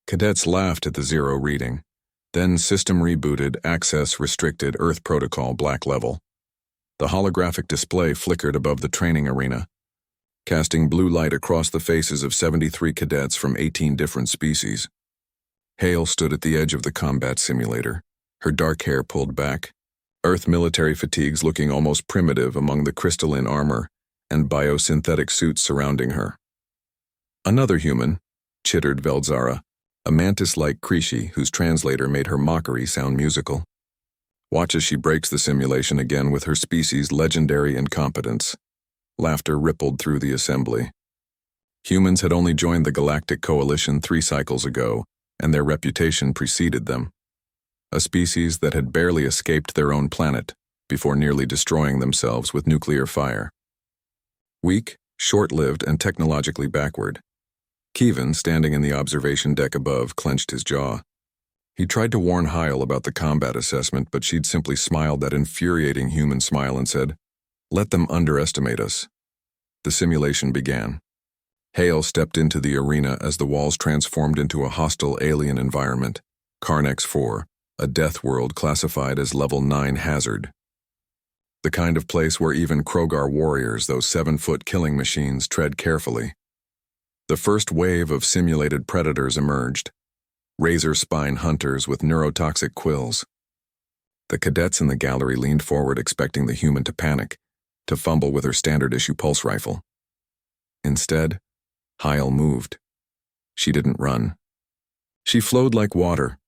Cadets laughed at the zero reading. Then system rebooted, access restricted, Earth protocol, black level. The holographic display flickered above the training arena, casting blue light across the faces of 73 cadets from 18 different species. Hale stood at the edge of the combat simulator, her dark hair pulled back, Earth military fatigues looking almost primitive among the crystalline armor and biosynthetic suits surrounding her. Another human, chittered Veldzara, a mantis-like Krishi whose translator made her mockery sound musical. Watch as she breaks the simulation again with her species' legendary incompetence. Laughter rippled through the assembly. Humans had only joined the Galactic Coalition 3 cycles ago, and their reputation preceded them. A species that had barely escaped their own planet before nearly destroying themselves with nuclear fire. Weak, short-lived, and technologically backward. Kevin, standing in the observation deck above, clenched his jaw. He tried to warn Hyle about the combat assessment, but she'd simply smiled that infuriating human smile and said, "Let them underestimate us." The simulation began. Hale stepped into the arena as the walls transformed into a hostile alien environment, Carnex 4, a death world classified as level 9 hazard. The kind of place where even Krogar warriors, those 7-foot killing machines, tread carefully. The first wave of simulated predators emerged, razor spine hunters with neurotoxic quills. The cadets in the gallery leaned forward expecting the human to panic, to fumble with her standard-issue pulse rifle. Instead, Hyle moved. She didn't run. She flowed like water,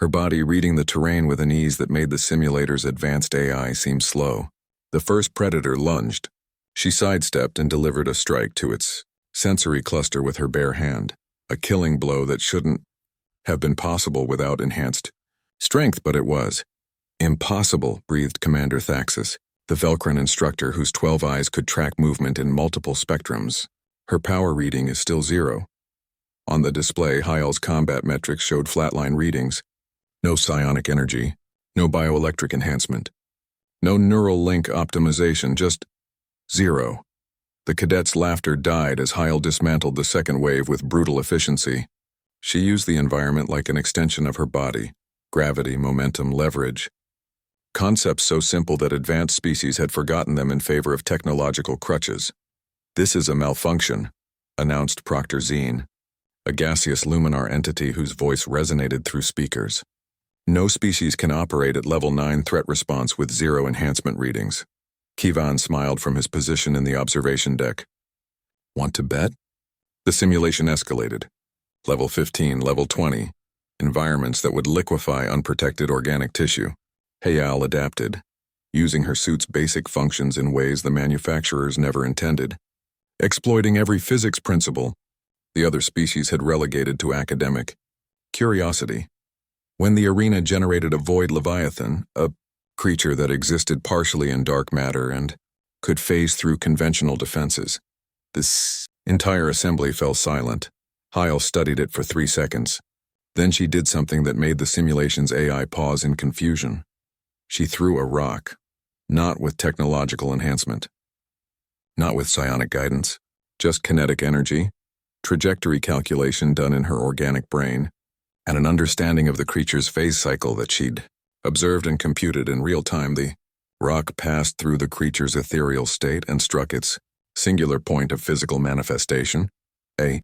her body reading the terrain with an ease that made the simulator's advanced AI seem slow. The first predator lunged. She sidestepped and delivered a strike to its sensory cluster with her bare hand, a killing blow that shouldn't have been possible without enhanced strength, but it was. "Impossible," breathed Commander Thaxis, the Velcron instructor whose 12 eyes could track movement in multiple spectrums. Her power reading is still 0. On the display, Hyle's combat metrics showed flatline readings. No psionic energy, no bioelectric enhancement, no neural link optimization, just 0. The cadets' laughter died as Hyle dismantled the second wave with brutal efficiency. She used the environment like an extension of her body, gravity, momentum, leverage. Concepts so simple that advanced species had forgotten them in favor of technological crutches. "This is a malfunction," announced Proctor Zine, a gaseous luminar entity whose voice resonated through speakers. "No species can operate at level 9 threat response with 0 enhancement readings." Kivan smiled from his position in the observation deck. "Want to bet?" The simulation escalated. Level 15, level 20. Environments that would liquefy unprotected organic tissue. Hayal adapted, using her suit's basic functions in ways the manufacturers never intended. Exploiting every physics principle the other species had relegated to academic curiosity. When the arena generated a void leviathan, a creature that existed partially in dark matter and could phase through conventional defenses, this entire assembly fell silent. Hyle studied it for 3 seconds. Then she did something that made the simulation's AI pause in confusion. She threw a rock, not with technological enhancement, not with psionic guidance, just kinetic energy, trajectory calculation done in her organic brain, and an understanding of the creature's phase cycle that she'd observed and computed in real time. The rock passed through the creature's ethereal state and struck its singular point of physical manifestation, a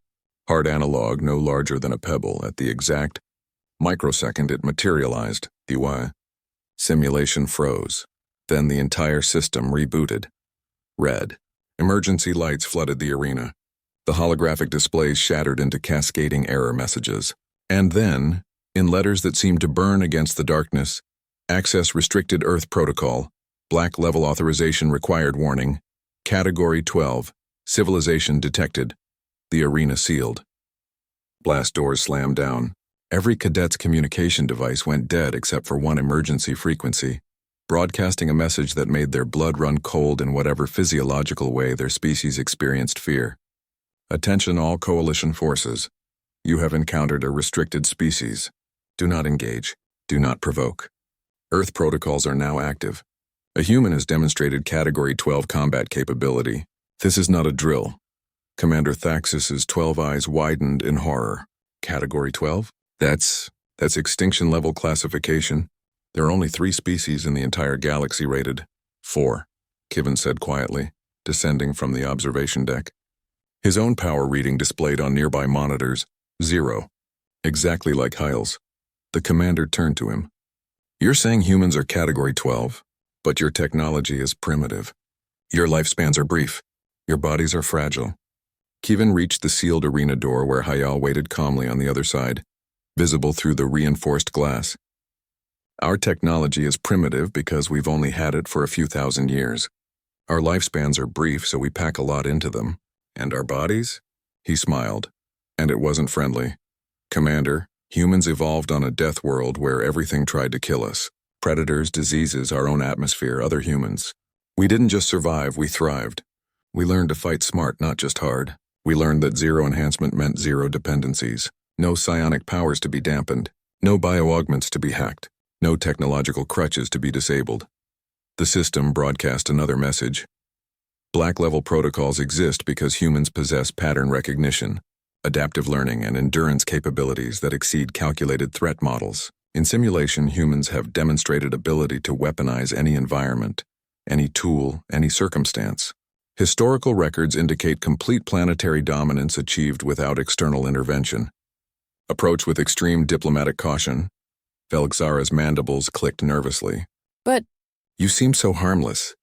hard analog no larger than a pebble. At the exact microsecond it materialized. The simulation froze. Then the entire system rebooted. Red. Emergency lights flooded the arena. The holographic displays shattered into cascading error messages. And then, in letters that seemed to burn against the darkness, access restricted Earth protocol, black level authorization required warning, category 12, civilization detected. The arena sealed. Blast doors slammed down. Every cadet's communication device went dead except for one emergency frequency, broadcasting a message that made their blood run cold in whatever physiological way their species experienced fear. "Attention all coalition forces. You have encountered a restricted species. Do not engage. Do not provoke. Earth protocols are now active. A human has demonstrated category 12 combat capability. This is not a drill." Commander Thaxis's 12 eyes widened in horror. Category 12? That's extinction level classification. There are only 3 species in the entire galaxy rated 4, Kivin said quietly, descending from the observation deck. His own power reading displayed on nearby monitors, 0, exactly like Hyle's. The commander turned to him. You're saying humans are Category 12, but your technology is primitive. Your lifespans are brief. Your bodies are fragile. Kivin reached the sealed arena door where Hayal waited calmly on the other side, visible through the reinforced glass. Our technology is primitive because we've only had it for a few thousand years. Our lifespans are brief, so we pack a lot into them. And our bodies? He smiled, and it wasn't friendly. Commander, humans evolved on a death world where everything tried to kill us. Predators, diseases, our own atmosphere, other humans. We didn't just survive, we thrived. We learned to fight smart, not just hard. We learned that 0 enhancement meant 0 dependencies. No psionic powers to be dampened. No bioaugments to be hacked. No technological crutches to be disabled. The system broadcast another message. Black-level protocols exist because humans possess pattern recognition, adaptive learning, and endurance capabilities that exceed calculated threat models. In simulation, humans have demonstrated ability to weaponize any environment, any tool, any circumstance. Historical records indicate complete planetary dominance achieved without external intervention. Approach with extreme diplomatic caution. Velxara's mandibles clicked nervously. But you seem so harmless.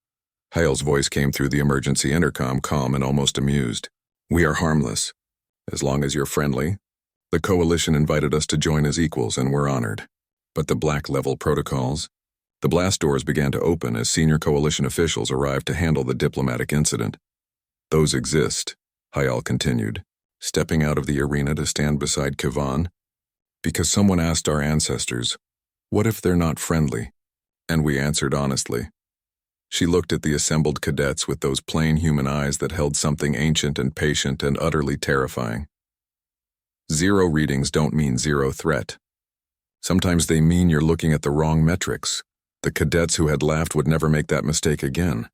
Hyle's voice came through the emergency intercom, calm and almost amused. We are harmless, as long as you're friendly. The Coalition invited us to join as equals, and we're honored. But the black-level protocols? The blast doors began to open as senior Coalition officials arrived to handle the diplomatic incident. Those exist, Hyal continued, stepping out of the arena to stand beside Kivin, because someone asked our ancestors, what if they're not friendly? And we answered honestly. She looked at the assembled cadets with those plain human eyes that held something ancient and patient and utterly terrifying. 0 readings don't mean 0 threat. Sometimes they mean you're looking at the wrong metrics. The cadets who had laughed would never make that mistake again.